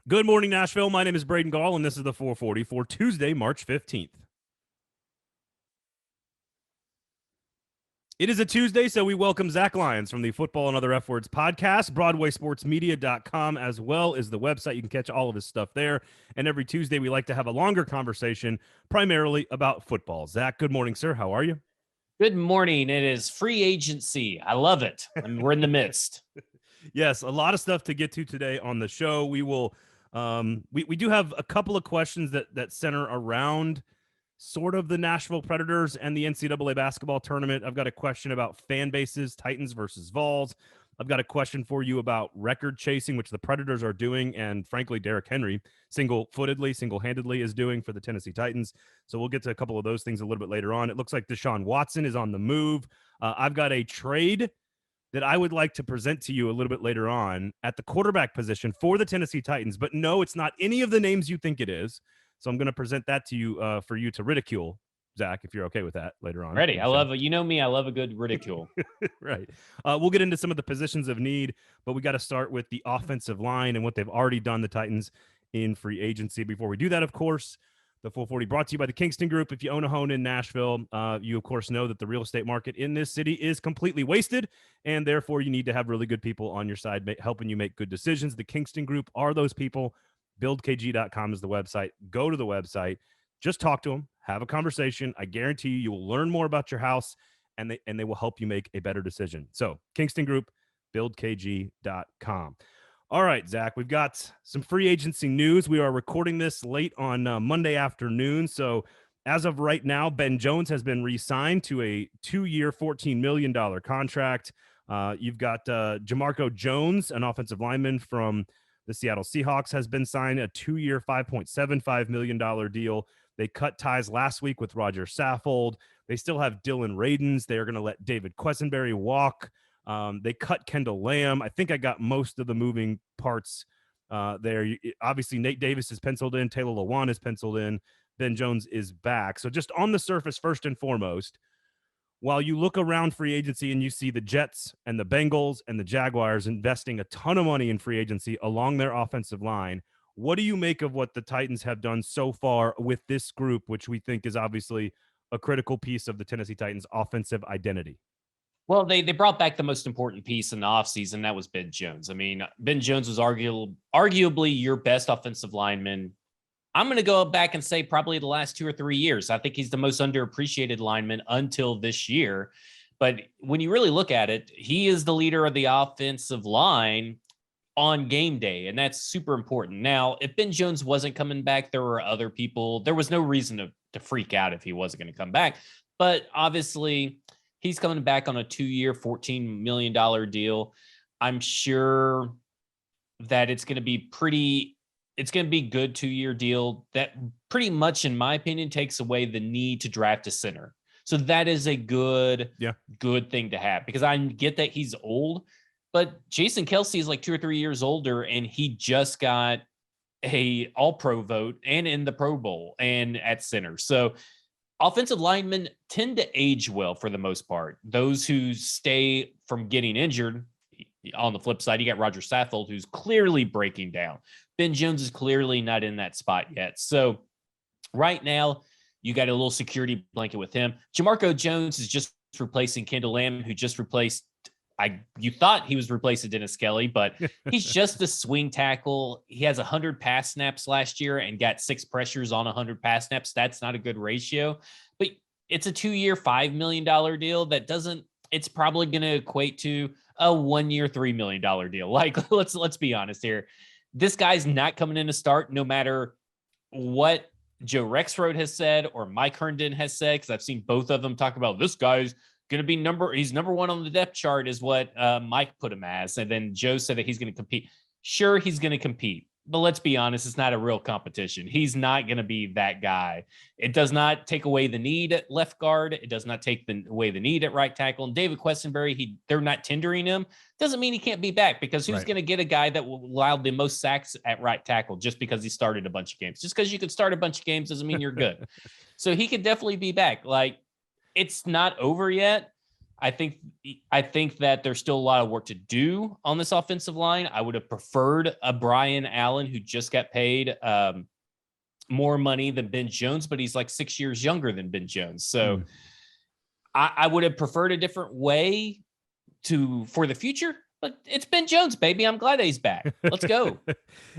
Good morning, Nashville. My name is Braden Gall, and this is the 440 for Tuesday, March 15th. It is a Tuesday, so we welcome Zach Lyons from the Football and Other F Words podcast. BroadwaySportsMedia.com as well is the website. You can catch all of his stuff there. And every Tuesday, we like to have a longer conversation, primarily about football. Zach, good morning, sir. How are you? Good morning. It is free agency. I love it. We're in the midst. Yes, a lot of stuff to get to today on the show. We will we do have a couple of questions that center around sort of the Nashville Predators and the NCAA basketball tournament. I've got a question about fan bases, Titans versus Vols. I've got a question for you about record chasing, which the Predators are doing, and frankly, Derrick Henry single-handedly is doing for the Tennessee Titans. So we'll get to a couple of those things a little bit later on. It looks like Deshaun Watson is on the move. I've got a trade that I would like to present to you a little bit later on at the quarterback position for the Tennessee Titans. But no, it's not any of the names you think it is. So I'm going to present that to you for you to ridicule, Zach, if you're okay with that later on. Ready. I love it. You know me. I love a good ridicule. Right. We'll get into some of the positions of need, but we got to start with the offensive line and what they've already done, the Titans, in free agency. Before we do that, of course, the 440 brought to you by the Kingston Group. If you own a home in Nashville, you, of course, know that the real estate market in this city is completely wasted, and therefore you need to have really good people on your side helping you make good decisions. The Kingston Group are those people. BuildKG.com is the website. Go to the website. Just talk to them. Have a conversation. I guarantee you will learn more about your house, and they will help you make a better decision. So, Kingston Group, BuildKG.com. All right, Zach, we've got some free agency news. We are recording this late on Monday afternoon. So, as of right now, Ben Jones has been re-signed to a 2-year, $14 million contract. You've got Jamarco Jones, an offensive lineman from the Seattle Seahawks, has been signed a 2-year, $5.75 million deal. They cut ties last week with Roger Saffold. They still have Dylan Radins. They are going to let David Quessenberry walk. They cut Kendall Lamb. I think I got most of the moving parts there. Obviously, Nate Davis is penciled in. Taylor Lewan is penciled in. Ben Jones is back. So just on the surface, first and foremost, while you look around free agency and you see the Jets and the Bengals and the Jaguars investing a ton of money in free agency along their offensive line, what do you make of what the Titans have done so far with this group, which we think is obviously a critical piece of the Tennessee Titans' offensive identity? Well, they brought back the most important piece in the offseason. That was Ben Jones. I mean, Ben Jones was arguably your best offensive lineman. I'm going to go back and say probably the last 2 or 3 years. I think he's the most underappreciated lineman until this year. But when you really look at it, he is the leader of the offensive line on game day, and that's super important. Now, if Ben Jones wasn't coming back, there were other people. There was no reason to freak out if he wasn't going to come back. But obviously, he's coming back on a 2-year, $14 million deal. I'm sure that it's going to be good 2-year deal that pretty much, in my opinion, takes away the need to draft a center. So that is a good thing to have, because I get that he's old, but Jason Kelce is like 2 or 3 years older, and he just got a All-Pro vote and in the Pro Bowl and at center. So offensive linemen tend to age well for the most part. Those who stay from getting injured, on the flip side, you got Roger Saffold, who's clearly breaking down. Ben Jones is clearly not in that spot yet. So right now, you got a little security blanket with him. Jamarco Jones is just replacing Kendall Lamb, who just replaced, you thought he was replacing Dennis Kelly, but he's just a swing tackle. He has 100 pass snaps last year and got 6 pressures on 100 pass snaps. That's not a good ratio, but it's a 2-year, $5 million deal that it's probably going to equate to a 1-year, $3 million deal. Like, let's be honest here. This guy's not coming in to start, no matter what Joe Rexrode has said or Mike Herndon has said, because I've seen both of them talk about this guy's going to be he's number 1 on the depth chart is what Mike put him as. And then Joe said that he's going to compete. Sure, he's going to compete, but let's be honest, it's not a real competition. He's not going to be that guy. It does not take away the need at left guard. It does not take away the need at right tackle. And David Quessenberry, they're not tendering him. Doesn't mean he can't be back, because who's going to get a guy that will allow the most sacks at right tackle just because he started a bunch of games? Just because you could start a bunch of games doesn't mean you're good. So he could definitely be back. Like, it's not over yet, I think that there's still a lot of work to do on this offensive line. I would have preferred a Brian Allen who just got paid more money than Ben Jones, but he's like 6 years younger than Ben Jones. So I would have preferred a different way for the future. But it's Ben Jones, baby. I'm glad that he's back. Let's go.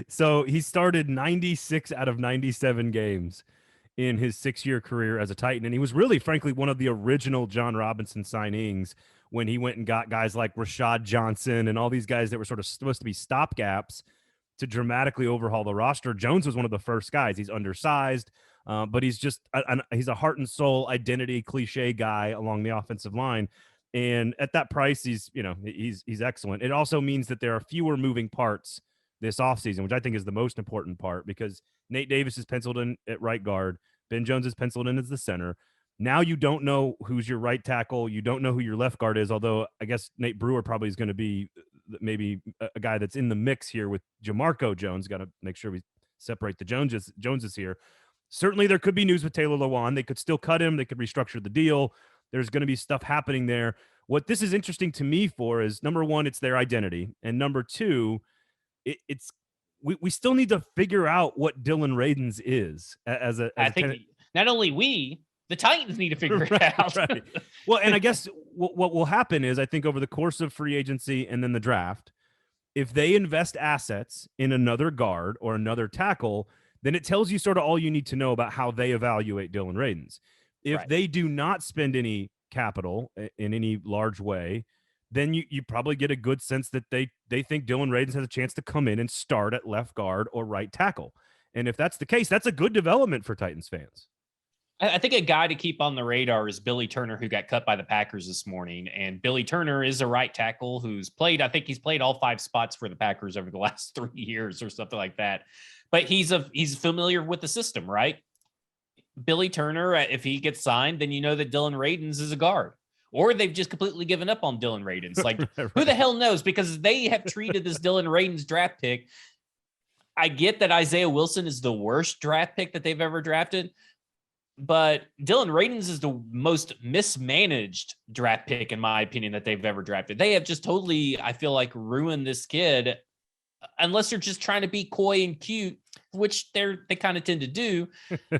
So he started 96 out of 97 games in his 6-year career as a Titan. And he was really, frankly, one of the original John Robinson signings when he went and got guys like Rashad Johnson and all these guys that were sort of supposed to be stopgaps to dramatically overhaul the roster. Jones was one of the first guys. He's undersized, but he's just he's a heart and soul identity cliche guy along the offensive line. And at that price, he's excellent. It also means that there are fewer moving parts this offseason, which I think is the most important part, because Nate Davis is penciled in at right guard. Ben Jones is penciled in as the center. Now you don't know who's your right tackle. You don't know who your left guard is, although I guess Nate Brewer probably is going to be maybe a guy that's in the mix here with Jamarco Jones. Got to make sure we separate the Joneses here. Certainly there could be news with Taylor Lewan. They could still cut him. They could restructure the deal. There's going to be stuff happening there. What this is interesting to me for is, number one, it's their identity. And number two, we still need to figure out what Dylan Radins is I think not only the Titans need to figure it out. Right. Well, and I guess what will happen is, I think over the course of free agency and then the draft, if they invest assets in another guard or another tackle, then it tells you sort of all you need to know about how they evaluate Dylan Radins. If they do not spend any capital in any large way, then you probably get a good sense that they think Dylan Radins has a chance to come in and start at left guard or right tackle. And if that's the case, that's a good development for Titans fans. I think a guy to keep on the radar is Billy Turner, who got cut by the Packers this morning. And Billy Turner is a right tackle who's played, I think he's played all 5 spots for the Packers over the last 3 years or something like that. But he's familiar with the system, right? Billy Turner, if he gets signed, then you know that Dylan Radins is a guard. Or they've just completely given up on Dylan Radins. Like, right. Who the hell knows? Because they have treated this Dylan Radins draft pick. I get that Isaiah Wilson is the worst draft pick that they've ever drafted, but Dylan Radins is the most mismanaged draft pick, in my opinion, that they've ever drafted. They have just totally, I feel like, ruined this kid, unless they're just trying to be coy and cute, which they kind of tend to do.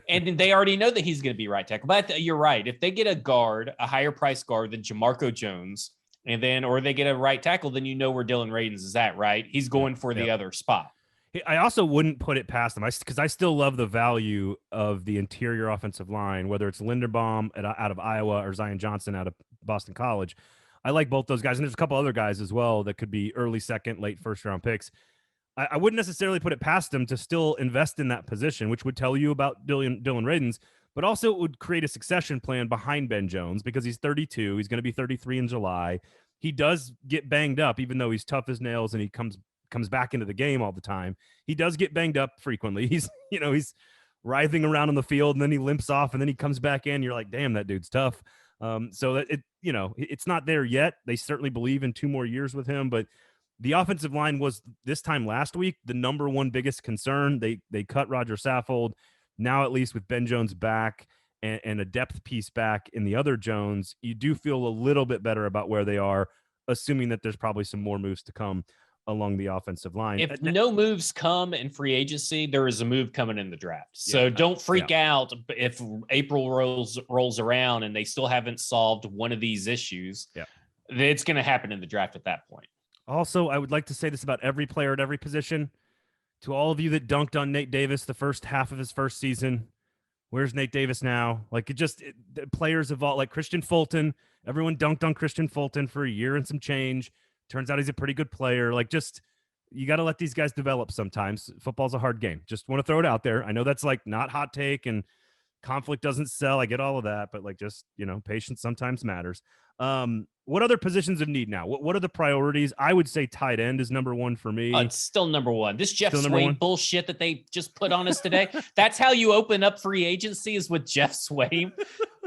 And they already know that he's going to be right tackle. But you're right. If they get a higher price guard than Jamarco Jones, or they get a right tackle, then you know where Dylan Radins is at, right? He's going for the other spot. I also wouldn't put it past them, because I still love the value of the interior offensive line, whether it's Linderbaum out of Iowa or Zion Johnson out of Boston College. I like both those guys. And there's a couple other guys as well that could be early second, late first round picks. I wouldn't necessarily put it past them to still invest in that position, which would tell you about Dylan Radins, but also it would create a succession plan behind Ben Jones, because he's 32. He's going to be 33 in July. He does get banged up, even though he's tough as nails and he comes back into the game all the time. He does get banged up frequently. He's writhing around on the field, and then he limps off, and then he comes back in. You're like, damn, that dude's tough. So that it's not there yet. They certainly believe in 2 more years with him, but the offensive line was, this time last week, the number one biggest concern. They cut Roger Saffold. Now, at least with Ben Jones back and a depth piece back in the other Jones, you do feel a little bit better about where they are, assuming that there's probably some more moves to come along the offensive line. If no moves come in free agency, there is a move coming in the draft. So don't freak out if April rolls around and they still haven't solved one of these issues. Yeah, it's going to happen in the draft at that point. Also, I would like to say this about every player at every position. To all of you that dunked on Nate Davis the first half of his first season, where's Nate Davis now? Like, the players evolve. Like Christian Fulton, everyone dunked on Christian Fulton for a year and some change. Turns out he's a pretty good player. Like, you got to let these guys develop sometimes. Football's a hard game. Just want to throw it out there. I know that's like not hot take and conflict doesn't sell. I get all of that, but patience sometimes matters. What other positions of need now? What are the priorities? I would say tight end is number one for me. It's still number one. This Jeff Swaim bullshit that they just put on us today. That's how you open up free agency, is with Jeff Swaim.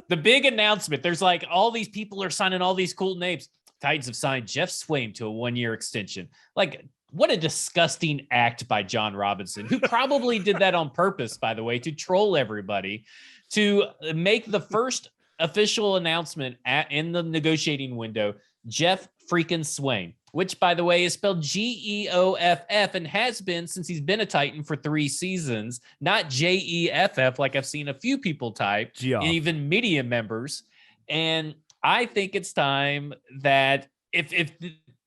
The big announcement. There's like all these people are signing all these cool names. Titans have signed Jeff Swaim to a 1-year extension. Like, what a disgusting act by John Robinson, who probably did that on purpose, by the way, to troll everybody, to make the first official announcement in the negotiating window, Jeff freaking Swaim, which, by the way, is spelled Geoff and has been since he's been a Titan for 3 seasons, not Jeff, like I've seen a few people type, even media members. And I think it's time that if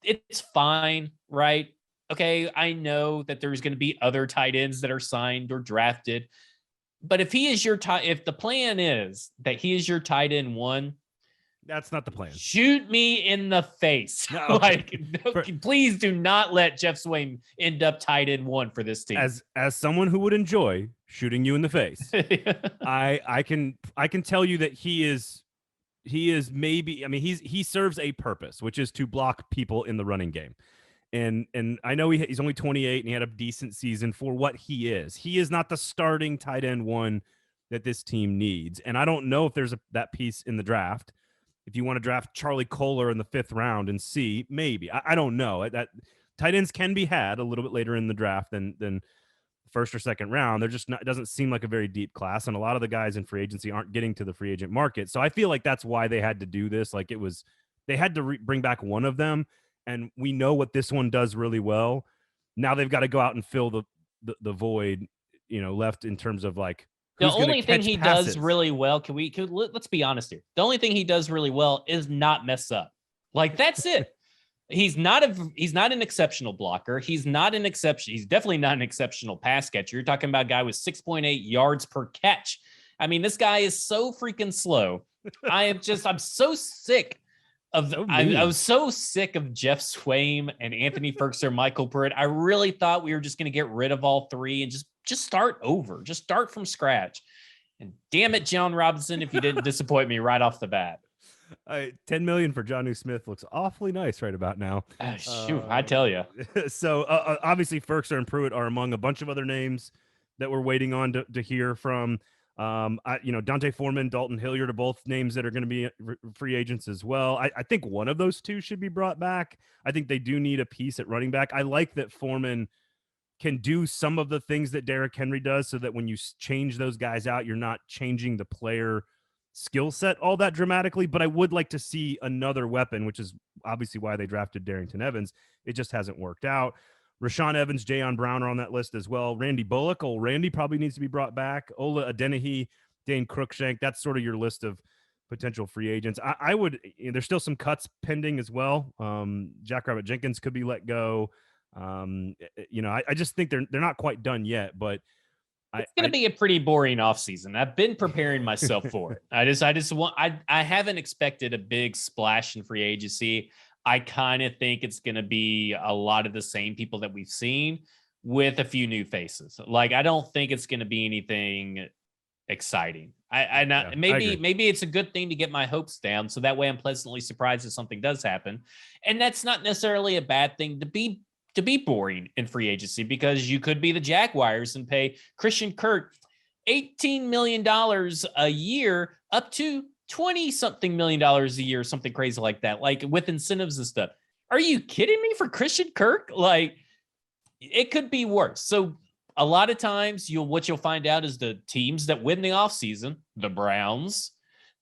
it's fine, right? Okay, I know that there's going to be other tight ends that are signed or drafted, but if he is if the plan is that he is your tight end 1, that's not the plan. Shoot me in the face. No. Please do not let Jeff Swaim end up tight end 1 for this team. As someone who would enjoy shooting you in the face, I can tell you that he is maybe, I mean, he serves a purpose, which is to block people in the running game. And I know he's only 28 and he had a decent season for what he is. He is not the starting tight end 1 that this team needs. And I don't know if there's that piece in the draft. If you want to draft Charlie Kohler in the 5th round and see, maybe. I don't know. That tight ends can be had a little bit later in the draft than first or second round. They're just not, it doesn't seem like a very deep class. And a lot of the guys in free agency aren't getting to the free agent market. So I feel like that's why they had to do this. Like they had to bring back one of them. And we know what this one does really well. Now they've got to go out and fill the void, left in terms of like, the only thing he does really well, let's be honest here. The only thing he does really well is not mess up. Like, that's it. He's not an exceptional blocker. He's definitely not an exceptional pass catcher. You're talking about a guy with 6.8 yards per catch. I mean, this guy is so freaking slow. I'm so sick of I was so sick of Jeff Swaim and Anthony Ferguson, Michael Pruitt. I really thought we were just going to get rid of all 3 and just start over. Just start from scratch. And damn it, John Robinson, if you didn't disappoint me right off the bat. $10 million for Jonnu Smith looks awfully nice right about now. Shoot, I tell you. So obviously Ferguson and Pruitt are among a bunch of other names that we're waiting on to hear from. Dante Foreman, Dalton Hilliard are both names that are going to be free agents as well. I think one of those 2 should be brought back. I think they do need a piece at running back. I like that Foreman can do some of the things that Derrick Henry does, so that when you change those guys out, you're not changing the player skill set all that dramatically. But I would like to see another weapon, which is obviously why they drafted Darrington Evans. It just hasn't worked out. Rashaan Evans, Jayon Brown are on that list as well. Randy Bullock, old Randy, probably needs to be brought back. Ola Adenahi, Dane Cruikshank. That's sort of your list of potential free agents. I would. There's still some cuts pending as well. Jackrabbit Jenkins could be let go. I just think they're not quite done yet, but it's going to be a pretty boring offseason. I've been preparing myself for it. I haven't expected a big splash in free agency. I kind of think it's going to be a lot of the same people that we've seen with a few new faces. Like, I don't think it's going to be anything exciting. Maybe it's a good thing to get my hopes down, so that way I'm pleasantly surprised if something does happen. And that's not necessarily a bad thing to be boring in free agency, because you could be the Jaguars and pay Christian Kirk $18 million a year up to $20-something million a year, something crazy like that, like with incentives and stuff. Are you kidding me for Christian Kirk? Like, it could be worse. So a lot of times what you'll find out is the teams that win the offseason, the Browns,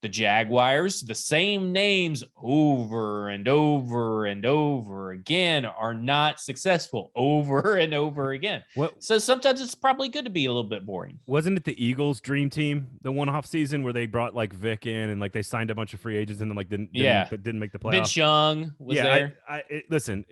the Jaguars, the same names over and over and over again, are not successful over and over again. So sometimes it's probably good to be a little bit boring. Wasn't it the Eagles' dream team, the one-off season where they brought like Vic in and like they signed a bunch of free agents and then like didn't make the playoffs? Vince Young was there. Listen,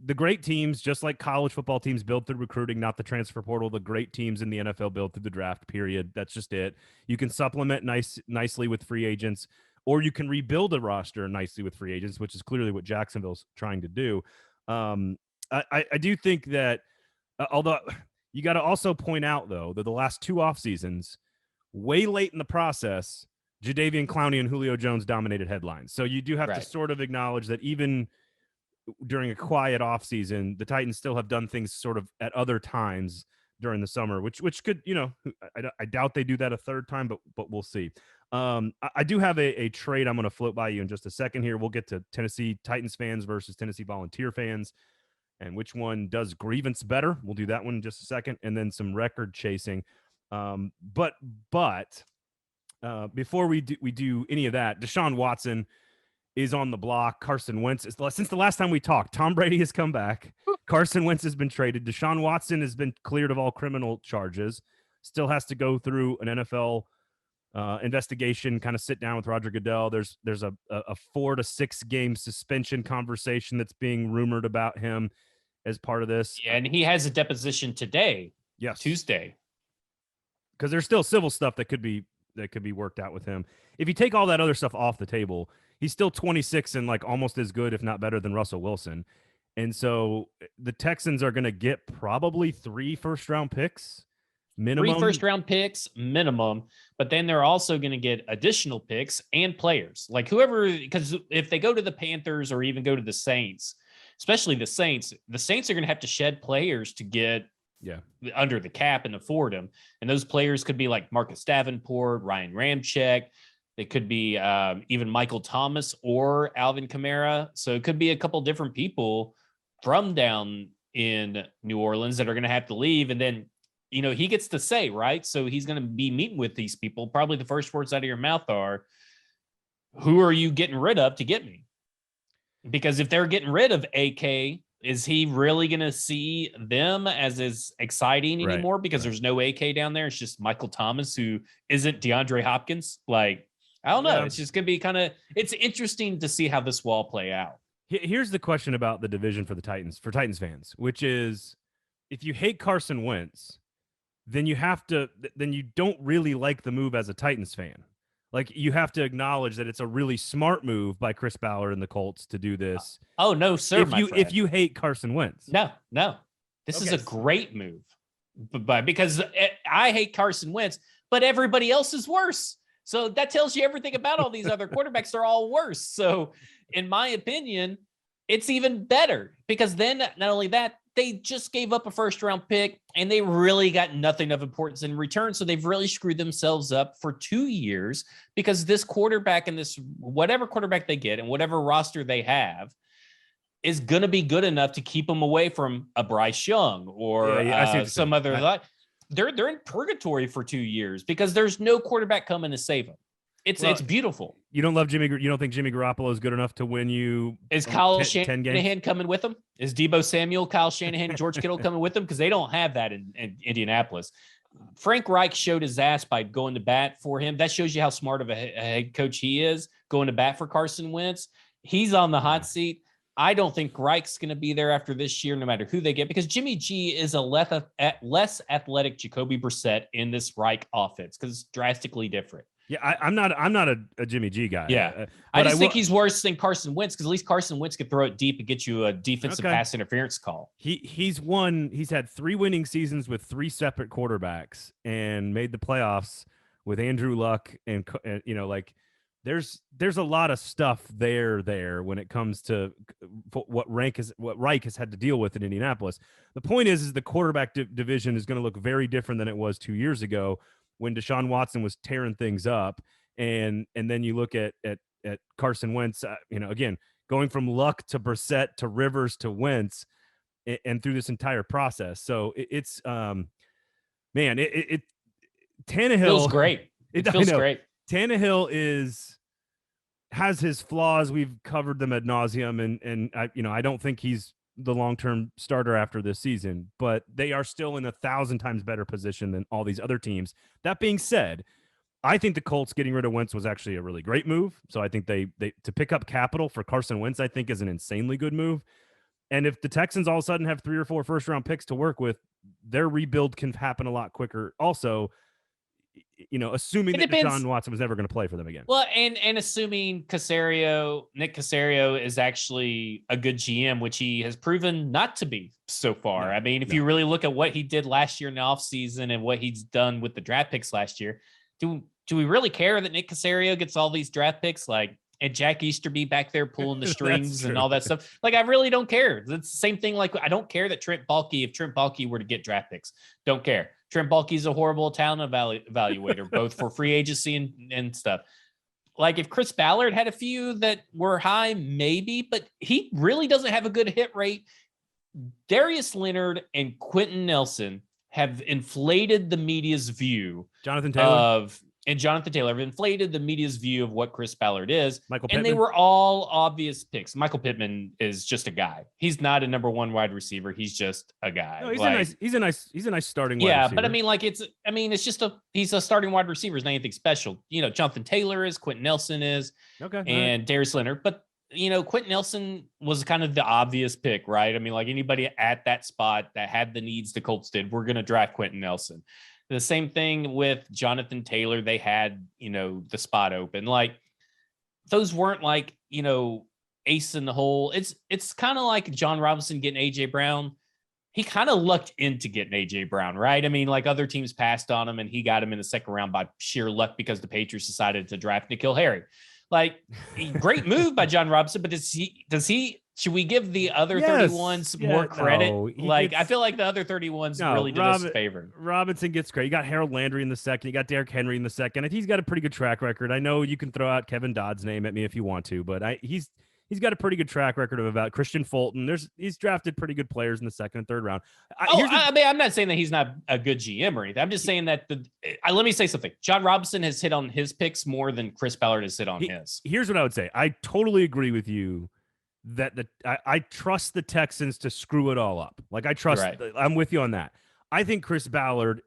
the great teams, just like college football teams, build through recruiting, not the transfer portal. The great teams in the NFL build through the draft, period. That's just it. You can supplement nicely with free agents, or you can rebuild a roster nicely with free agents, which is clearly what Jacksonville's trying to do. I do think that, although you got to also point out, though, that the last 2 off seasons, way late in the process, Jadeveon Clowney and Julio Jones dominated headlines. So you do have to sort of acknowledge that even during a quiet offseason, the Titans still have done things sort of at other times during the summer, which could, I doubt they do that a third time, but we'll see. I do have a trade I'm going to float by you in just a second here. We'll get to Tennessee Titans fans versus Tennessee Volunteer fans and which one does grievance better. We'll do that one in just a second. And then some record chasing. But before we do any of that, Deshaun Watson is on the block. Carson Wentz is, since the last time we talked, Tom Brady has come back. Carson Wentz has been traded. Deshaun Watson has been cleared of all criminal charges. Still has to go through an NFL investigation, kind of sit down with Roger Goodell. There's a 4 to 6 game suspension conversation that's being rumored about him as part of this. Yeah, and he has a deposition today. Yes. Tuesday. Because there's still civil stuff that could be worked out with him. If you take all that other stuff off the table, he's still 26 and like almost as good, if not better, than Russell Wilson. And so the Texans are going to get probably 3 first-round picks minimum. 3 first-round picks minimum, but then they're also going to get additional picks and players. Like whoever, because if they go to the Panthers or even go to the Saints, especially the Saints are going to have to shed players to get under the cap and afford them. And those players could be like Marcus Davenport, Ryan Ramczyk. It could be even Michael Thomas or Alvin Kamara. So it could be a couple different people from down in New Orleans that are going to have to leave. And then, he gets to say, right? So he's going to be meeting with these people. Probably the first words out of your mouth are, who are you getting rid of to get me? Because if they're getting rid of AK, is he really going to see them as exciting anymore? Because there's no AK down there. It's just Michael Thomas, who isn't DeAndre Hopkins. Like, I don't know. Yeah. It's just going to be it's interesting to see how this will all play out. Here's the question about the division for Titans fans, which is, if you hate Carson Wentz, then you don't really like the move as a Titans fan. Like, you have to acknowledge that it's a really smart move by Chris Ballard and the Colts to do this. Oh, no, sir. If you hate Carson Wentz. No. This is a great move. Because I hate Carson Wentz, but everybody else is worse. So that tells you everything about all these other quarterbacks. They're all worse. So in my opinion, it's even better, because then not only that, they just gave up a first-round pick, and they really got nothing of importance in return. So they've really screwed themselves up for 2 years, because this quarterback and this whatever quarterback they get and whatever roster they have is going to be good enough to keep them away from a Bryce Young or some other. They're in purgatory for 2 years because there's no quarterback coming to save them. It's beautiful. You don't love Jimmy. You don't think Jimmy Garoppolo is good enough to win you? Is Kyle Shanahan coming with them? Is Deebo Samuel, Kyle Shanahan, and George Kittle coming with them? Because they don't have that in Indianapolis. Frank Reich showed his ass by going to bat for him. That shows you how smart of a head coach he is, going to bat for Carson Wentz. He's on the hot seat. I don't think Reich's going to be there after this year, no matter who they get, because Jimmy G is a less athletic Jacoby Brissett in this Reich offense, because it's drastically different. Yeah, I'm not a Jimmy G guy. Yeah, I just think he's worse than Carson Wentz, because at least Carson Wentz could throw it deep and get you a defensive pass interference call. He's had 3 winning seasons with 3 separate quarterbacks and made the playoffs with Andrew Luck, and there's a lot of stuff there when it comes to what Reich has had to deal with in Indianapolis. The point is the quarterback division is going to look very different than it was 2 years ago, when Deshaun Watson was tearing things up. And then you look at Carson Wentz, again, going from Luck to Brissett to Rivers to Wentz, and through this entire process. So it's Tannehill feels great. It feels great. Tannehill has his flaws. We've covered them ad nauseum, and I don't think he's the long-term starter after this season, but they are still in 1,000 times better position than all these other teams. That being said, I think the Colts getting rid of Wentz was actually a really great move. So I think they to pick up capital for Carson Wentz, I think, is an insanely good move. And if the Texans all of a sudden have 3 or 4 first-round picks to work with, their rebuild can happen a lot quicker. Also, assuming that Deshaun Watson was never going to play for them again. Well, and assuming Nick Caserio is actually a good GM, which he has proven not to be so far. No, I mean, if you really look at what he did last year in the offseason and what he's done with the draft picks last year, do we really care that Nick Caserio gets all these draft picks? And Jack Easterby back there pulling the strings and all that stuff. I really don't care. It's the same thing. I don't care that if Trent Baalke were to get draft picks, don't care. Trent Baalke's a horrible talent evaluator, both for free agency and stuff. If Chris Ballard had a few that were high, maybe, but he really doesn't have a good hit rate. Darius Leonard and Quentin Nelson have inflated the media's view Jonathan Taylor. of and Jonathan Taylor have inflated the media's view of what Chris Ballard is. Michael and Pittman? They were all obvious picks. Michael Pittman is just a guy. He's not a number one wide receiver. He's just a guy. No, he's a nice starting wide receiver. But it's just he's a starting wide receiver. It's not anything special. Jonathan Taylor is, Quentin Nelson is, and Darius Leonard. But Quentin Nelson was kind of the obvious pick, right? Anybody at that spot that had the needs the Colts did, we're going to draft Quentin Nelson. The same thing with Jonathan Taylor. They had, the spot open. Those weren't ace in the hole. It's kind of like John Robinson getting A.J. Brown. He kind of lucked into getting A.J. Brown, right? Other teams passed on him, and he got him in the second round by sheer luck because the Patriots decided to draft N'Keal Harry. Great move by John Robinson, but should we give the other 31s more credit? No, I feel like the other 31s really did us a favor. Robinson gets credit. You got Harold Landry in the second. You got Derrick Henry in the second. He's got a pretty good track record. I know you can throw out Kevin Dodd's name at me if you want to, but he's got a pretty good track record of about Christian Fulton. He's drafted pretty good players in the second and third round. I'm not saying that he's not a good GM or anything. I'm just saying that let me say something. John Robinson has hit on his picks more than Chris Ballard has hit on his. Here's what I would say. I totally agree with you that I trust the Texans to screw it all up. I'm with you on that. I think Chris Ballard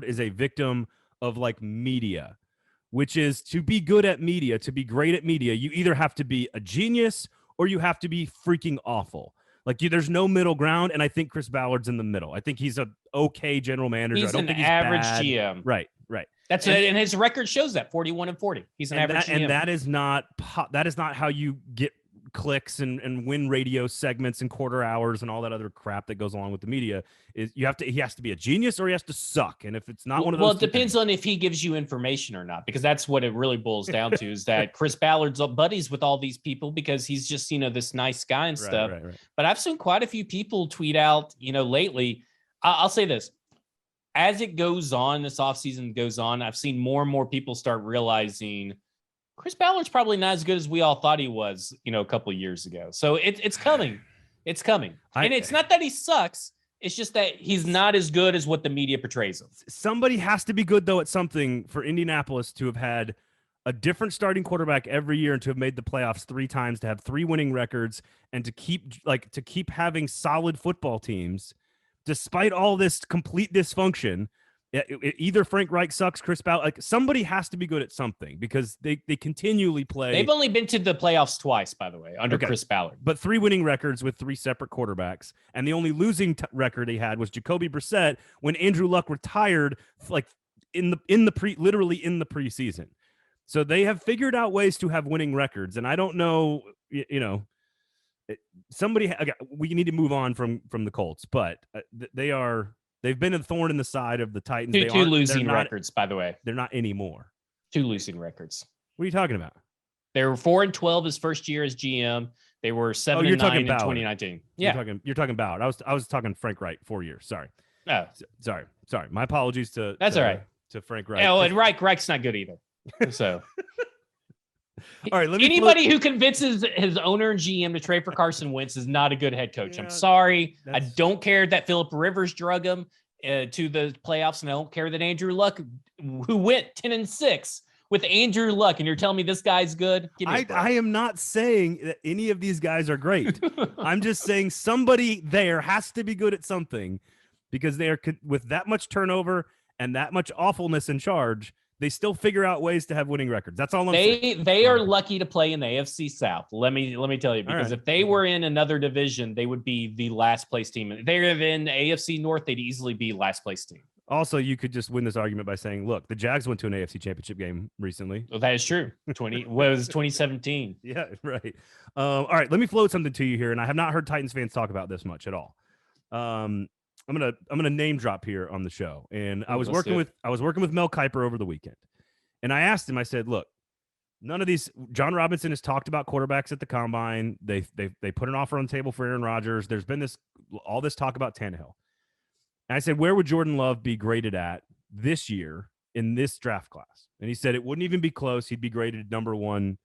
is a victim of media, which is to be good at media, to be great at media, you either have to be a genius or you have to be freaking awful. There's no middle ground, and I think Chris Ballard's in the middle. I think he's an okay general manager. He's an average GM. Right. That's it, and his record shows that 41-40. He's an average GM. And that is not how you get clicks and win radio segments and quarter hours and all that other crap that goes along with the media. He has to be a genius or he has to suck. And if it's not one of those, it depends on if he gives you information or not, because that's what it really boils down to, is that Chris Ballard's buddies with all these people because he's just, this nice guy and stuff. Right. But I've seen quite a few people tweet out, lately. I'll say this. As it goes on, this offseason goes on, I've seen more and more people start realizing Chris Ballard's probably not as good as we all thought he was, a couple of years ago. So it's coming. It's coming. And it's not that he sucks. It's just that he's not as good as what the media portrays him. Somebody has to be good, though, at something for Indianapolis to have had a different starting quarterback every year and to have made the playoffs 3 times, to have 3 winning records, and to keep having solid football teams despite all this complete dysfunction. Either Frank Reich sucks, Chris Ballard, somebody has to be good at something because they continually play. They've only been to the playoffs twice, by the way, under Chris Ballard. But 3 winning records with 3 separate quarterbacks. And the only losing record he had was Jacoby Brissett when Andrew Luck retired literally in the preseason. So they have figured out ways to have winning records. And I don't know, we need to move on from the Colts, but they've been a thorn in the side of the Titans. Two losing records, by the way. They're not anymore. 2 losing records. What are you talking about? They were 4-12 his first year as GM. They were 7-9 in 2019. Yeah, you're talking Ballard. I was talking Frank Reich 4 years. Sorry. Oh, sorry. My apologies to all right to Frank Reich. Oh, and Reich's not good either. So. All right, anybody who convinces his owner and GM to trade for Carson Wentz is not a good head coach. I'm sorry. I don't care that Phillip Rivers drug him to the playoffs, and I don't care that Andrew Luck, who went 10-6 with Andrew Luck, and you're telling me this guy's good? I am not saying that any of these guys are great. I'm just saying somebody there has to be good at something because they are, with that much turnover and that much awfulness in charge, they still figure out ways to have winning records. That's all I'm saying. They are lucky to play in the AFC South. Let me tell you, because if they were in another division, they would be the last place team. If they're in the AFC North, they'd easily be last place team. Also, you could just win this argument by saying, look, the Jags went to an AFC championship game recently. Well, that is true. 2017. Yeah, right. All right, let me float something to you here, and I have not heard Titans fans talk about this much at all. I'm gonna name drop here on the show, and I was working with Mel Kiper over the weekend, and I asked him. I said, "Look, none of these. John Robinson has talked about quarterbacks at the combine. They put an offer on the table for Aaron Rodgers. There's been all this talk about Tannehill, and I said, where would Jordan Love be graded at this year in this draft class? And he said it wouldn't even be close. He'd be graded number 1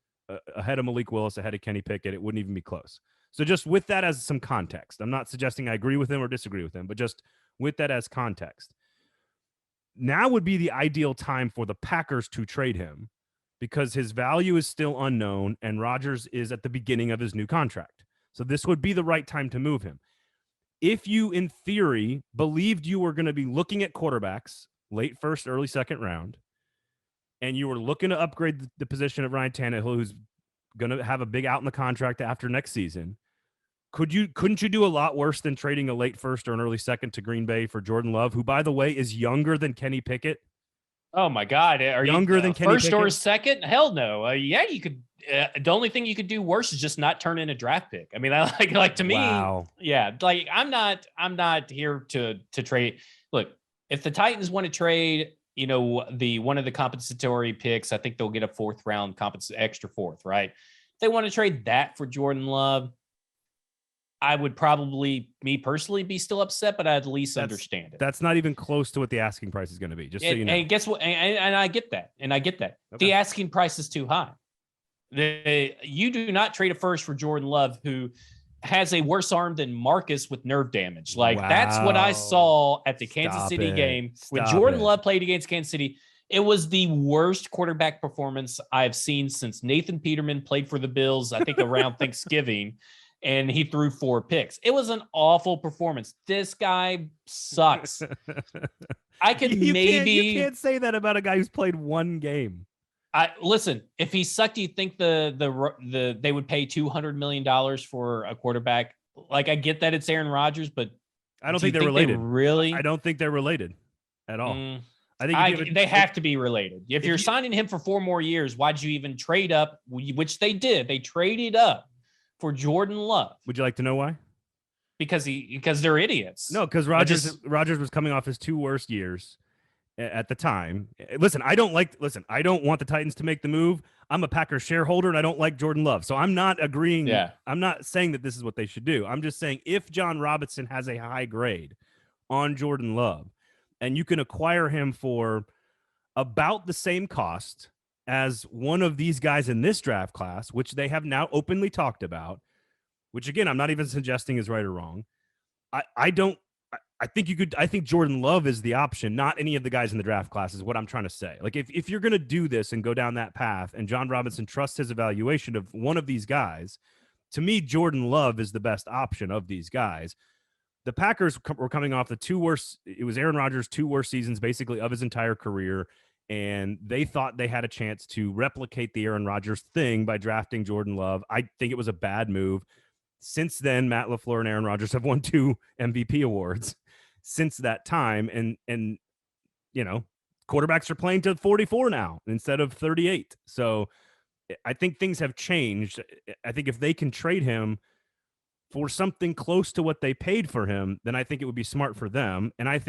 ahead of Malik Willis, ahead of Kenny Pickett. It wouldn't even be close." So just with that as some context, I'm not suggesting I agree with him or disagree with him, but just with that as context. now would be the ideal time for the Packers to trade him because his value is still unknown and Rodgers is at the beginning of his new contract. So this would be the right time to move him. If you, in theory, believed you were going to be looking at quarterbacks late first, early second round, and you were looking to upgrade the position of Ryan Tannehill, who's going to have a big out in the contract after next season, couldn't you do a lot worse than trading a late first or an early second to Green Bay for Jordan Love, who, by the way, is younger than Kenny Pickett? Oh my God! Are younger you than Kenny first Pickett? Or second? Hell no. Yeah, you could. The only thing you could do worse is just not turn in a draft pick. I mean, like to me, wow. Yeah. Like I'm not here to trade. Look, if the Titans want to trade, one of the compensatory picks, I think they'll get a fourth round extra fourth, right? If they want to trade that for Jordan Love, I would probably, me personally, be still upset, but I'd at least understand it. That's not even close to what the asking price is going to be, just so you know. And guess what? And I get that. Okay. The asking price is too high. You do not trade a first for Jordan Love, who has a worse arm than Marcus with nerve damage. That's what I saw at the Kansas City game. When Jordan Love played against Kansas City, it was the worst quarterback performance I've seen since Nathan Peterman played for the Bills, I think around Thanksgiving. And he threw 4 picks. It was an awful performance. This guy sucks. I could you can't say that about a guy who's played one game. Listen, if he sucked, do you think they would pay $200 million for a quarterback? Like, I get that it's Aaron Rodgers, but I don't think they're related. Really? I don't think they're related at all. I think they have to be related. If you're signing him for 4 more years, why'd you even trade up? Which they did. They traded up for Jordan Love. Would you like to know why? Because they're idiots. No, because Rodgers was coming off his 2 worst years at the time. Listen, I don't want the Titans to make the move. I'm a Packers shareholder and I don't like Jordan Love. So I'm not agreeing. Yeah. I'm not saying that this is what they should do. I'm just saying if John Robinson has a high grade on Jordan Love and you can acquire him for about the same cost as one of these guys in this draft class, which they have now openly talked about, which again, I'm not even suggesting is right or wrong. I think Jordan Love is the option, not any of the guys in the draft class is what I'm trying to say. Like if you're going to do this and go down that path and John Robinson trusts his evaluation of one of these guys, to me, Jordan Love is the best option of these guys. The Packers were coming off the 2 worst. It was Aaron Rodgers' 2 worst seasons basically of his entire career. And they thought they had a chance to replicate the Aaron Rodgers thing by drafting Jordan Love. I think it was a bad move. Since then, Matt LaFleur and Aaron Rodgers have won 2 MVP awards since that time. And quarterbacks are playing to 44 now instead of 38. So I think things have changed. I think if they can trade him for something close to what they paid for him, then I think it would be smart for them. And I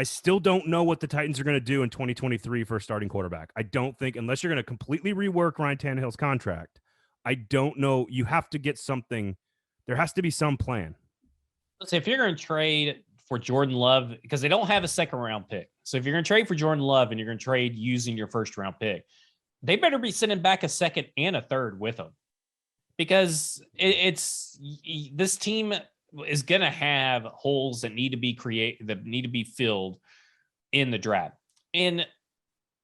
still don't know what the Titans are going to do in 2023 for a starting quarterback. I don't think, unless you're going to completely rework Ryan Tannehill's contract, I don't know. You have to get something. There has to be some plan. Let's say if you're going to trade for Jordan Love, because they don't have a second round pick. So if you're going to trade for Jordan Love and you're going to trade using your first round pick, they better be sending back a second and a third with them, because this team is going to have holes that need to be filled in the draft. And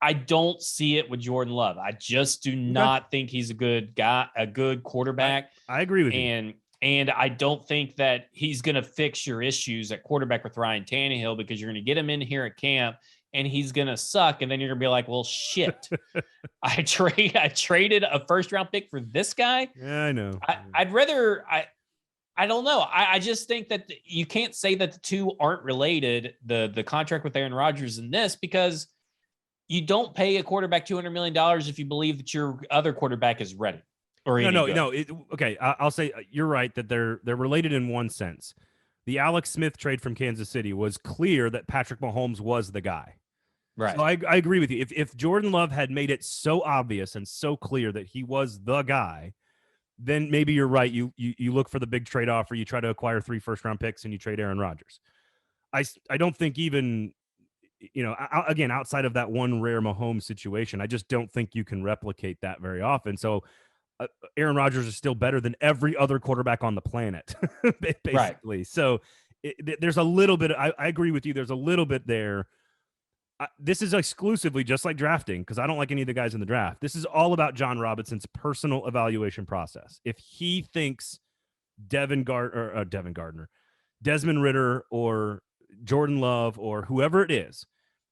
I don't see it with Jordan Love. I just do not think he's a good guy, a good quarterback. I agree with you. And I don't think that he's going to fix your issues at quarterback with Ryan Tannehill, because you're going to get him in here at camp and he's going to suck. And then you're going to be like, well, shit, I traded a first round pick for this guy. Yeah, I know. I don't know. I just think that you can't say that the two aren't related, the contract with Aaron Rodgers and this, because you don't pay a quarterback $200 million if you believe that your other quarterback is ready. Okay. I'll say you're right that they're related in one sense. The Alex Smith trade from Kansas City was clear that Patrick Mahomes was the guy. Right. So I agree with you. If Jordan Love had made it so obvious and so clear that he was the guy, then maybe you're right. You look for the big trade offer. You try to acquire 3 first-round picks and you trade Aaron Rodgers. I don't think even, again, outside of that one rare Mahomes situation, I just don't think you can replicate that very often. So Aaron Rodgers is still better than every other quarterback on the planet, basically. Right. So there's a little bit. I agree with you. There's a little bit there this is exclusively just like drafting, because I don't like any of the guys in the draft. This is all about John Robinson's personal evaluation process. If he thinks Desmond Ritter or Jordan Love or whoever it is,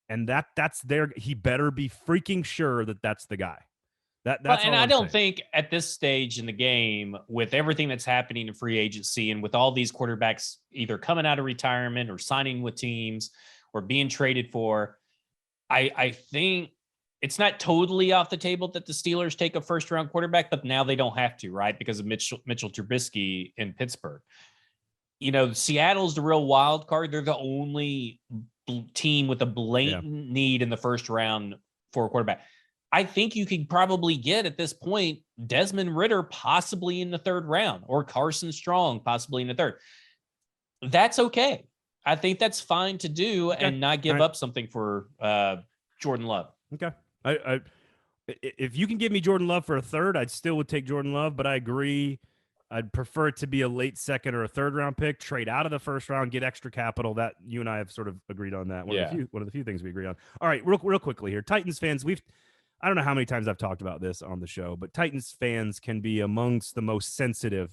and that's there, he better be freaking sure that that's the guy. That's and all I don't saying. think at this stage in the game, with everything that's happening in free agency and with all these quarterbacks either coming out of retirement or signing with teams or being traded for, I think it's not totally off the table that the Steelers take a first-round quarterback, but now they don't have to, right? Because of Mitchell Trubisky in Pittsburgh. Seattle's the real wild card. They're the only team with a blatant need in the first round for a quarterback. I think you could probably get at this point Desmond Ritter possibly in the third round or Carson Strong possibly in the third. That's okay. I think that's fine to do and not give up something for Jordan Love. Okay. If you can give me Jordan Love for a third, I'd still would take Jordan Love, but I agree. I'd prefer it to be a late second or a third round pick, trade out of the first round, get extra capital. That you and I have sort of agreed on that. One of the few things we agree on. All right, real quickly here. Titans fans, I don't know how many times I've talked about this on the show, but Titans fans can be amongst the most sensitive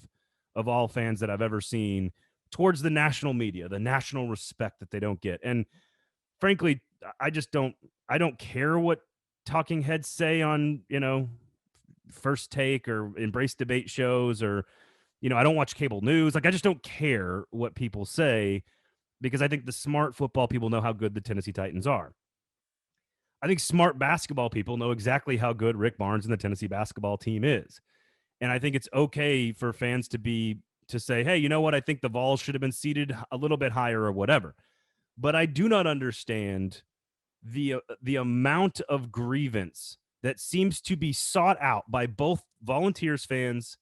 of all fans that I've ever seen towards the national media, the national respect that they don't get. And frankly, I don't care what talking heads say on, First Take or Embrace Debate shows, or, I don't watch cable news. Like, I just don't care what people say, because I think the smart football people know how good the Tennessee Titans are. I think smart basketball people know exactly how good Rick Barnes and the Tennessee basketball team is. And I think it's okay for fans to say, hey, you know what? I think the Vols should have been seated a little bit higher or whatever. But I do not understand the amount of grievance that seems to be sought out by both Volunteers fans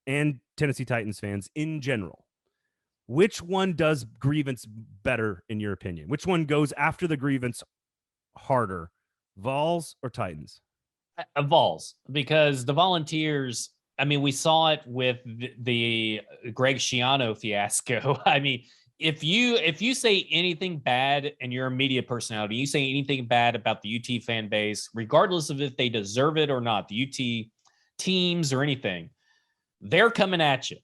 and Tennessee Titans fans in general. Which one does grievance better, in your opinion? Which one goes after the grievance harder, Vols or Titans? Vols, because the Volunteers, I mean, we saw it with the Greg Schiano fiasco. I mean, if you say anything bad and you're a media personality, you say anything bad about the UT fan base, regardless of if they deserve it or not, the UT teams or anything, they're coming at you.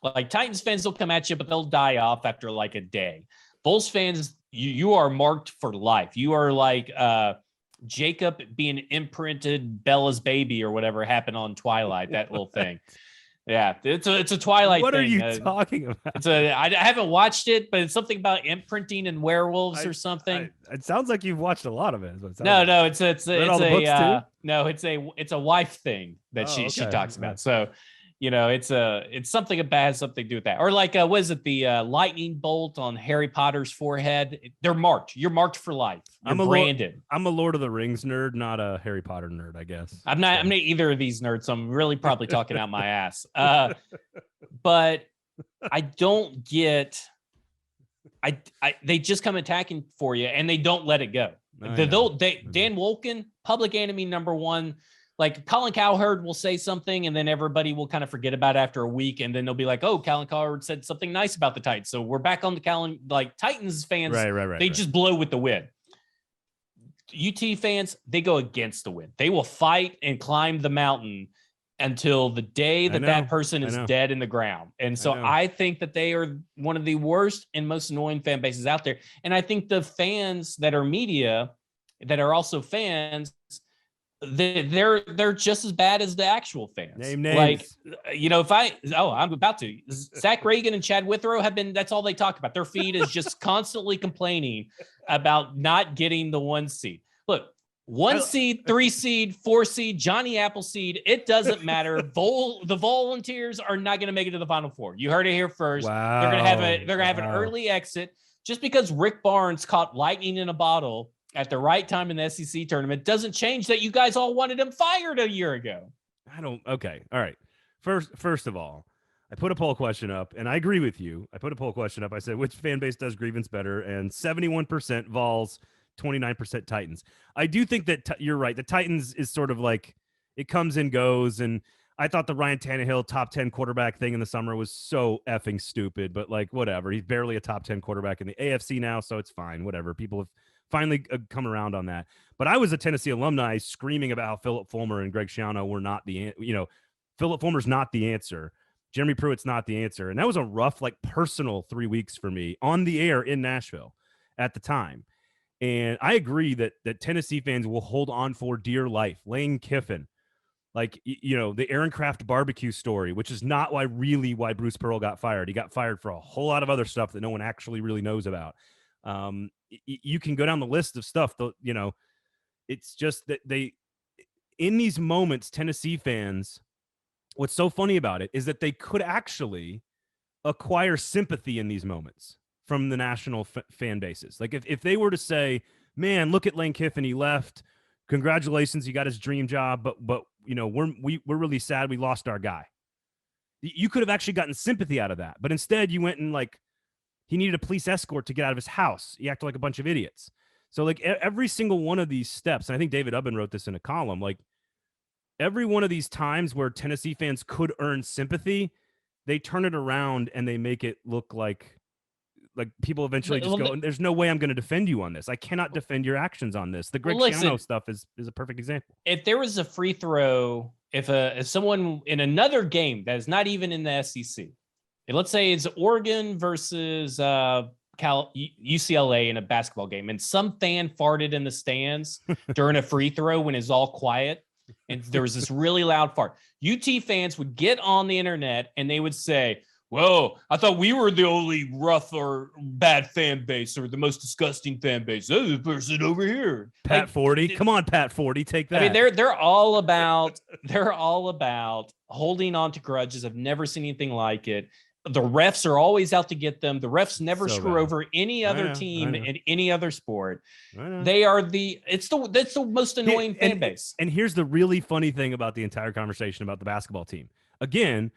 Like, Titans fans will come at you, but they'll die off after like a day. Vols fans, you are marked for life. You are like Jacob being imprinted Bella's baby or whatever happened on Twilight, that little thing. Yeah, it's a Twilight what thing. What are you talking about? I haven't watched it, but it's something about imprinting and werewolves or something. It sounds like you've watched a lot of it. No, it's a wife thing that she talks about. So, it's something that has something to do with that. Or like, was it the lightning bolt on Harry Potter's forehead? They're marked. You're marked for life. You're branded. I'm a Lord of the Rings nerd, not a Harry Potter nerd, I guess. I'm not either of these nerds, so I'm really probably talking out my ass. But I don't get. They just come attacking for you, and they don't let it go. Dan Wolken, public enemy number one. Like, Colin Cowherd will say something, and then everybody will kind of forget about it after a week, and then they'll be like, "Oh, Colin Cowherd said something nice about the Titans, so we're back on the Titans fans. They just blow with the wind. UT fans, they go against the wind. They will fight and climb the mountain until the day that person is dead in the ground. And so I think that they are one of the worst and most annoying fan bases out there. And I think the fans that are media, that are also fans, they're just as bad as the actual fans. Name names. Like, I'm about to. Zach Reagan and Chad Withrow that's all they talk about. Their feed is just constantly complaining about not getting the 1 seed. Look, 1 seed, 3 seed, 4 seed, Johnny Appleseed, it doesn't matter. The Volunteers are not going to make it to the Final Four. You heard it here first. Wow. They're going to have an early exit. Just because Rick Barnes caught lightning in a bottle at the right time in the SEC tournament doesn't change that you guys all wanted him fired a year ago. Okay. All right. First of all, I put a poll question up, and I agree with you. I put a poll question up. I said, which fan base does grievance better? And 71% Vols, 29% Titans. I do think that you're right. The Titans is sort of like, it comes and goes. And I thought the Ryan Tannehill top 10 quarterback thing in the summer was so effing stupid, but like, whatever. He's barely a top 10 quarterback in the AFC now, so it's fine. Whatever. People have finally come around on that. But I was a Tennessee alumni screaming about how Philip Fulmer and Greg Schiano were not Philip Fulmer's not the answer. Jeremy Pruitt's not the answer. And that was a rough, like, personal 3 weeks for me on the air in Nashville at the time. And I agree that Tennessee fans will hold on for dear life. Lane Kiffin, like, the Aaron Kraft barbecue story, which is not why Bruce Pearl got fired. He got fired for a whole lot of other stuff that no one actually really knows about. You can go down the list of stuff, it's just that in these moments, Tennessee fans, what's so funny about it is that they could actually acquire sympathy in these moments from the national fan bases. Like if they were to say, man, look at Lane Kiffin, he left. Congratulations, he got his dream job, but we're really sad we lost our guy. You could have actually gotten sympathy out of that, but instead you went and, like, he needed a police escort to get out of his house. He acted like a bunch of idiots. So, like, every single one of these steps, and I think David Ubben wrote this in a column, like, every one of these times where Tennessee fans could earn sympathy, they turn it around and they make it look like people eventually just go, there's no way I'm going to defend you on this. I cannot defend your actions on this. The Greg Schiano stuff is a perfect example. If there was a free throw, if someone in another game that is not even in the SEC, let's say it's Oregon versus UCLA in a basketball game, and some fan farted in the stands during a free throw when it's all quiet, and there was this really loud fart, UT fans would get on the internet and they would say, whoa, I thought we were the only rough or bad fan base, or the most disgusting fan base. There's a person over here. Pat 40. Come on, Pat 40. Take that. I mean, they're all about holding on to grudges. I've never seen anything like it. The refs are always out to get them. The refs never screw over any other team in any other sport. They are that's the most annoying fan base. And here's the really funny thing about the entire conversation about the basketball team. Again,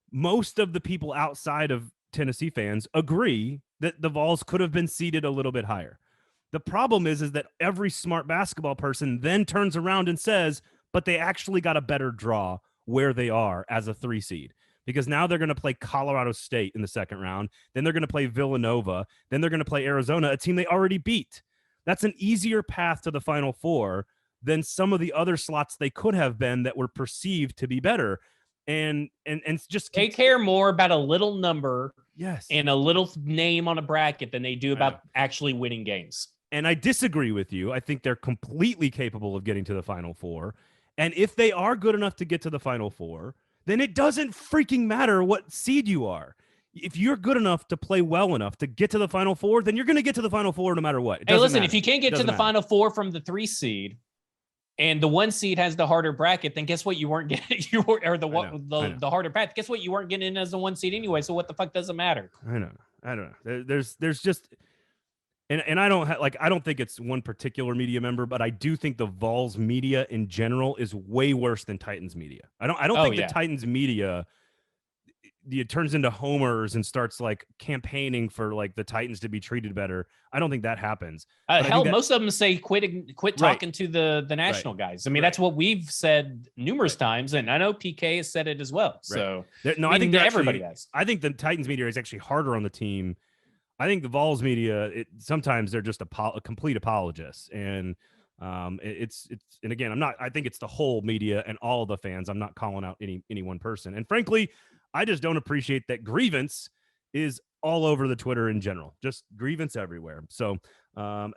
most of the people outside of Tennessee fans agree that the Vols could have been seated a little bit higher. The problem is that every smart basketball person then turns around and says, but they actually got a better draw where they are as a 3 seed. Because now they're going to play Colorado State in the second round. Then they're going to play Villanova. Then they're going to play Arizona, a team they already beat. That's an easier path to the Final Four than some of the other slots they could have been that were perceived to be better. And just they care more about a little number, yes, and a little name on a bracket than they do about actually winning games. And I disagree with you. I think they're completely capable of getting to the Final Four. And if they are good enough to get to the Final Four, then it doesn't freaking matter what seed you are. If you're good enough to play well enough to get to the Final Four, then you're going to get to the Final Four no matter what. Hey, listen, if you can't get to the Final Four from the 3 seed, and the 1 seed has the harder bracket, then guess what? You weren't getting the harder bracket. Guess what? You weren't getting in as the 1 seed anyway. So what the fuck does it matter? I don't know. There's just, and I don't think it's one particular media member, but I do think the Vols media in general is way worse than Titans media. I don't think the Titans media it turns into homers and starts like campaigning for like the Titans to be treated better. I don't think that happens. Hell, most of them say quit talking to the national guys. I mean, that's what we've said numerous times, and I know PK has said it as well. So I think everybody has. I think the Titans media is actually harder on the team. I think the Vols media, sometimes they're just a complete apologists, and it's and again, I think it's the whole media and all of the fans. I'm not calling out any one person, and frankly, I just don't appreciate that grievance is all over the Twitter in general, just grievance everywhere. So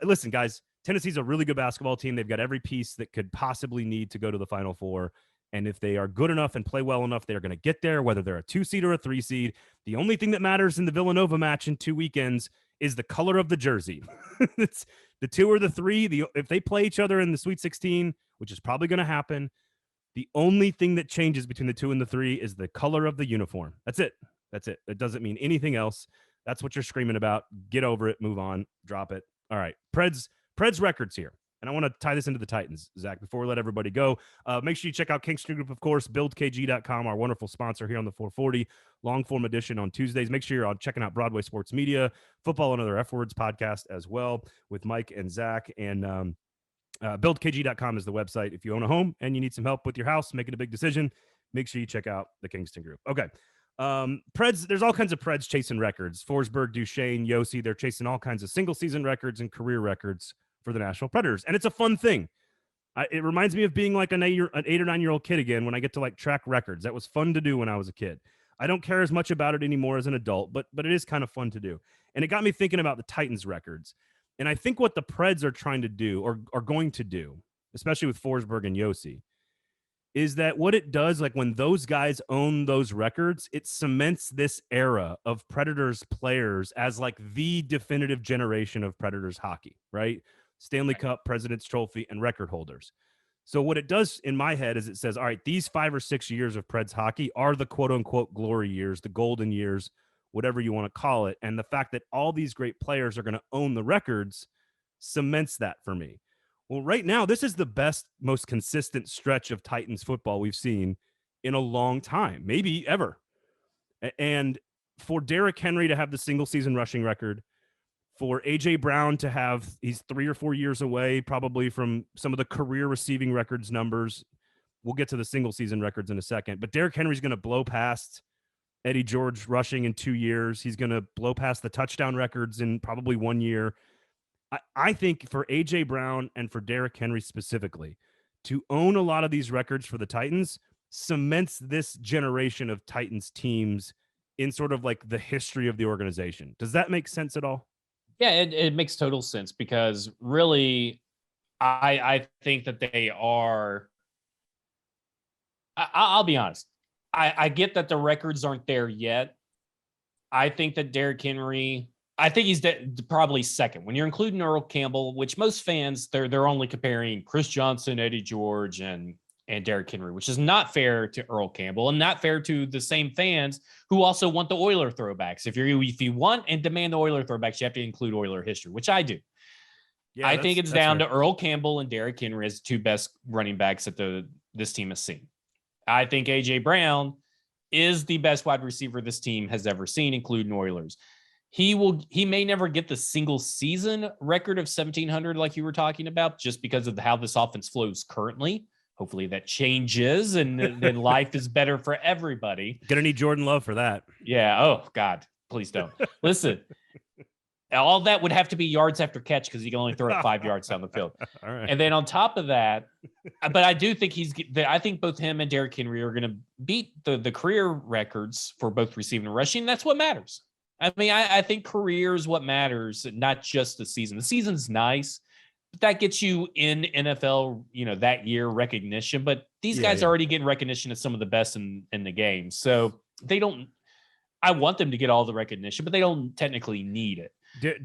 listen, guys, Tennessee's a really good basketball team. They've got every piece that could possibly need to go to the Final Four. And if they are good enough and play well enough, they're going to get there, whether they're a 2 seed or a 3 seed. The only thing that matters in the Villanova match in 2 weekends is the color of the jersey. It's the 2 or the 3. If they play each other in the Sweet 16, which is probably going to happen, the only thing that changes between the 2 and the 3 is the color of the uniform. That's it. It doesn't mean anything else. That's what you're screaming about. Get over it. Move on. Drop it. All right. Preds records here. And I want to tie this into the Titans, Zach, before we let everybody go. Make sure you check out Kingston Group, of course, buildkg.com, our wonderful sponsor here on the 440 long-form edition on Tuesdays. Make sure you're checking out Broadway Sports Media, Football and Other F-Words podcast as well with Mike and Zach. And buildkg.com is the website. If you own a home and you need some help with your house, making a big decision, make sure you check out the Kingston Group. Okay. Preds, there's all kinds of Preds chasing records. Forsberg, Duchesne, Yossi, they're chasing all kinds of single-season records and career records for the Nashville Predators. And it's a fun thing. It reminds me of being like an 8 or 9 year old kid again when I get to like track records. That was fun to do when I was a kid. I don't care as much about it anymore as an adult, but it is kind of fun to do. And it got me thinking about the Titans records. And I think what the Preds are trying to do or are going to do, especially with Forsberg and Yossi, is that what it does, like when those guys own those records, it cements this era of Predators players as like the definitive generation of Predators hockey, right? Stanley Cup, President's Trophy, and record holders. So what it does in my head is it says, all right, these 5 or 6 years of Preds hockey are the quote unquote glory years, the golden years, whatever you want to call it. And the fact that all these great players are going to own the records cements that for me. Well, right now, this is the best, most consistent stretch of Titans football we've seen in a long time, maybe ever. And for Derrick Henry to have the single season rushing record, for A.J. Brown to have, he's 3 or 4 years away probably from some of the career receiving records numbers. We'll get to the single season records in a second. But Derrick Henry's going to blow past Eddie George rushing in 2 years. He's going to blow past the touchdown records in probably 1 year. I think for A.J. Brown and for Derrick Henry specifically, to own a lot of these records for the Titans cements this generation of Titans teams in sort of like the history of the organization. Does that make sense at all? Yeah, it makes total sense because really, I think that they are. I'll be honest. I get that the records aren't there yet. I think that Derrick Henry, I think he's probably second. When you're including Earl Campbell, which most fans, they're only comparing Chris Johnson, Eddie George, and Derrick Henry, which is not fair to Earl Campbell and not fair to the same fans who also want the Oiler throwbacks. If you want and demand the Oiler throwbacks, you have to include Oiler history, which I do. Yeah, I think it's down to Earl Campbell and Derrick Henry as the two best running backs that this team has seen. I think A.J. Brown is the best wide receiver this team has ever seen, including Oilers. He may never get the single season record of 1,700 like you were talking about, just because of how this offense flows currently. Hopefully that changes and then life is better for everybody. Gonna need Jordan Love for that. Yeah. Oh God, please don't. Listen, all that would have to be yards after catch because he can only throw it 5 yards down the field. All right. And then on top of that, but I do think I think both him and Derrick Henry are going to beat the career records for both receiving and rushing. That's what matters. I mean, I think career is what matters, not just the season. The season's nice, but that gets you in NFL, that year recognition. But these guys are already getting recognition as some of the best in the game. So they don't, I want them to get all the recognition, but they don't technically need it.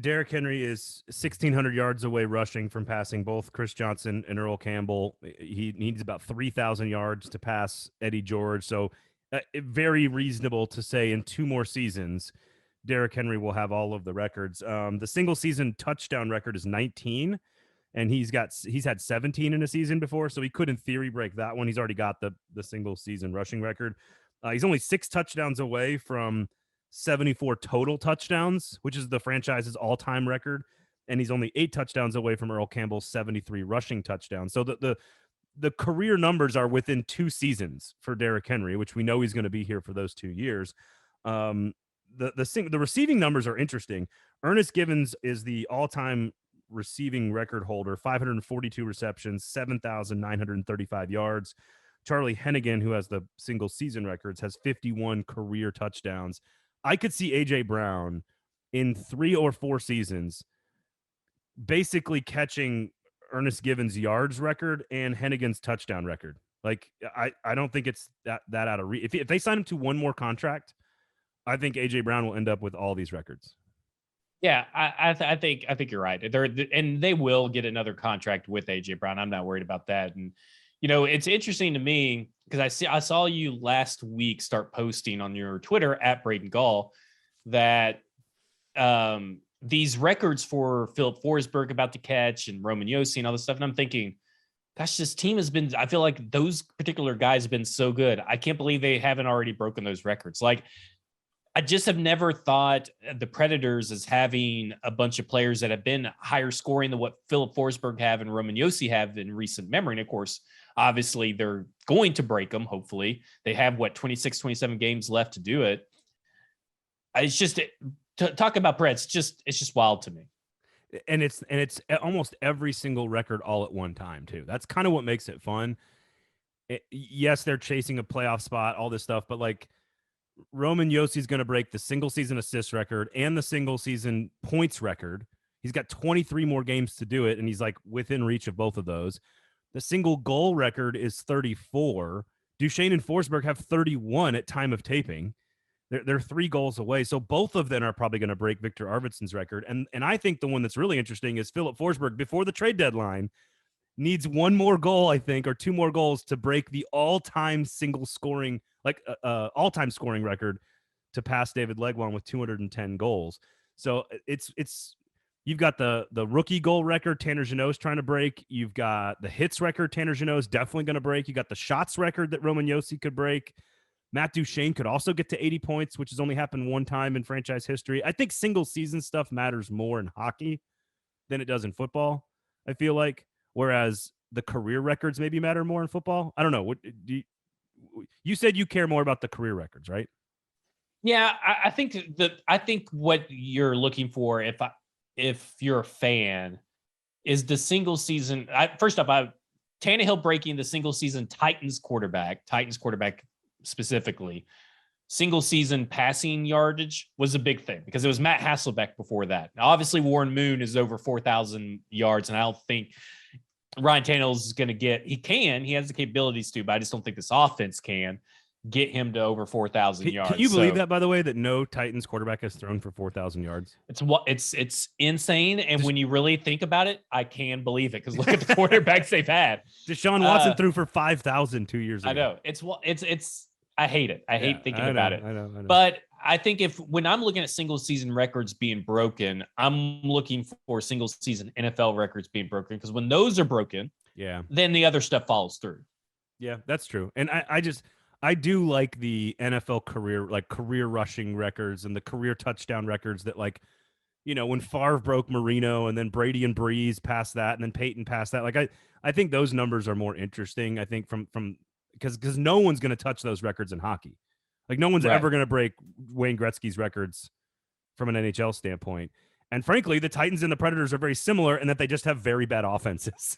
Derrick Henry is 1,600 yards away rushing from passing both Chris Johnson and Earl Campbell. He needs about 3,000 yards to pass Eddie George. So very reasonable to say in 2 more seasons, Derrick Henry will have all of the records. The single season touchdown record is 19, and he's had 17 in a season before, so he could in theory break that one. He's already got the single season rushing record. He's only 6 touchdowns away from 74 total touchdowns, which is the franchise's all-time record, and he's only 8 touchdowns away from Earl Campbell's 73 rushing touchdowns. So the career numbers are within 2 seasons for Derrick Henry, which we know he's going to be here for those 2 years. The receiving numbers are interesting. Ernest Givens is the all-time receiving record holder, 542 receptions, 7,935 yards. Charlie Hennigan, who has the single season records, has 51 career touchdowns. I could see A.J. Brown in 3 or 4 seasons basically catching Ernest Givens' yards record and Hennigan's touchdown record. Like, I don't think it's that out of reach. If they sign him to one more contract, I think A.J. Brown will end up with all these records. Yeah, I think you're right. And they will get another contract with A.J. Brown. I'm not worried about that. And it's interesting to me because I saw you last week start posting on your Twitter at Braden Gall that these records for Philip Forsberg about to catch and Roman Yossi and all this stuff. And I'm thinking, gosh, this team has been, I feel like those particular guys have been so good. I can't believe they haven't already broken those records. Like, I just have never thought the Predators as having a bunch of players that have been higher scoring than what Philip Forsberg have and Roman Yossi have in recent memory. And of course, obviously they're going to break them. Hopefully they have 26, 27 games left to do it. It's just talk about Preds. It's just wild to me. and it's almost every single record all at one time too. That's kind of what makes it fun. Yes, they're chasing a playoff spot, all this stuff, but like Roman Yossi's going to break the single season assist record and the single season points record. He's got 23 more games to do it, and he's like within reach of both of those. The single goal record is 34. Duchesne and Forsberg have 31 at time of taping. They're 3 goals away. So both of them are probably going to break Victor Arvidsson's record. And I think the one that's really interesting is Philip Forsberg before the trade deadline needs 1 more goal, I think, or 2 more goals to break the all-time single scoring, all-time scoring record to pass David Legwand with 210 goals. So it's you've got the rookie goal record Tanner Jeannot's trying to break. You've got the hits record Tanner Jeannot's definitely going to break. You got the shots record that Roman Josi could break. Matt Duchene could also get to 80 points, which has only happened 1 time in franchise history. I think single season stuff matters more in hockey than it does in football, I feel like, whereas the career records maybe matter more in football. I don't know. What do you said you care more about the career records, right? Yeah, I think what you're looking for, if you're a fan, is the single season. First off, Tannehill breaking the single season Titans quarterback specifically, single season passing yardage was a big thing because it was Matt Hasselbeck before that. Now, obviously, Warren Moon is over 4,000 yards, and I don't think Ryan Tannehill's going to he has the capabilities to, but I just don't think this offense can get him to over 4,000 yards. Can you believe that, by the way, that no Titans quarterback has thrown for 4,000 yards? It's insane. And when you really think about it, I can believe it because look at the quarterbacks they've had. Deshaun Watson threw for 5,000 2 years ago. I know. It's I hate it. I hate thinking about it. I know. But I think when I'm looking at single season records being broken, I'm looking for single season NFL records being broken because when those are broken, then the other stuff follows through. Yeah, that's true. And I do like the NFL career rushing records and the career touchdown records that, like, you know, when Favre broke Marino and then Brady and Breeze passed that and then Peyton passed that. Like I think those numbers are more interesting. I think from because no one's going to touch those records in hockey. Like no one's ever going to break Wayne Gretzky's records from an NHL standpoint. And frankly, the Titans and the Predators are very similar in that they just have very bad offenses.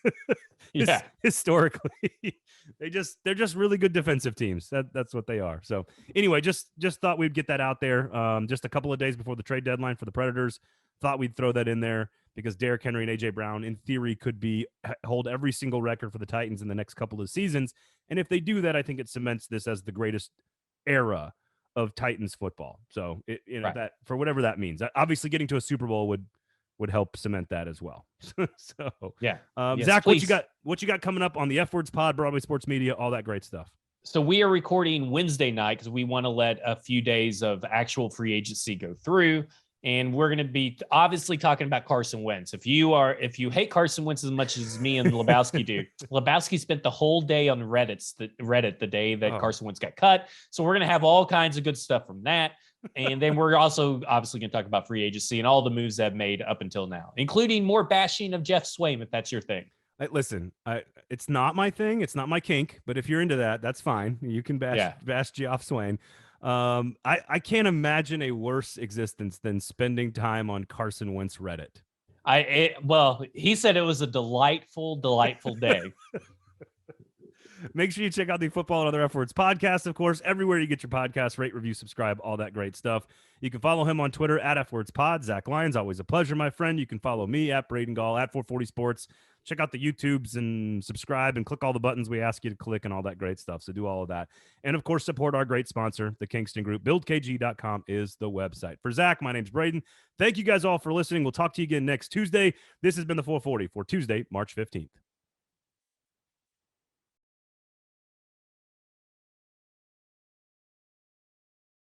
Historically, they're just really good defensive teams. That's what they are. So anyway, just thought we'd get that out there. Just a couple of days before the trade deadline for the Predators, thought we'd throw that in there because Derrick Henry and AJ Brown, in theory, could hold every single record for the Titans in the next couple of seasons. And if they do that, I think it cements this as the greatest era of Titans football. So that, for whatever that means, obviously getting to a Super Bowl would help cement that as well. So yes, Zach, please. what you got coming up on the F Words Pod, Broadway Sports Media, all that great stuff? So we are recording Wednesday night because we want to let a few days of actual free agency go through. And we're going to be obviously talking about Carson Wentz. If you hate Carson Wentz as much as me and Lebowski do, Lebowski spent the whole day on Reddit the day that Carson Wentz got cut. So we're going to have all kinds of good stuff from that. And then we're also obviously going to talk about free agency and all the moves they've made up until now, including more bashing of Jeff Swaim, if that's your thing. Listen, it's not my thing. It's not my kink. But if you're into that, that's fine. You can bash Geoff Swaim. I can't imagine a worse existence than spending time on Carson Wentz Reddit. Well, he said it was a delightful day. Make sure you check out the Football and Other F Words podcast, of course, everywhere you get your podcasts. Rate, review, subscribe, all that great stuff. You can follow him on Twitter at FWordsPod. Zach Lyons, always a pleasure, my friend. You can follow me at Braden Gall at 440 Sports. Check out the YouTubes and subscribe and click all the buttons we ask you to click and all that great stuff. So do all of that. And of course, support our great sponsor, the Kingston Group. BuildKG.com is the website. For Zach, my name's Braden. Thank you guys all for listening. We'll talk to you again next Tuesday. This has been the 440 for Tuesday, March 15th.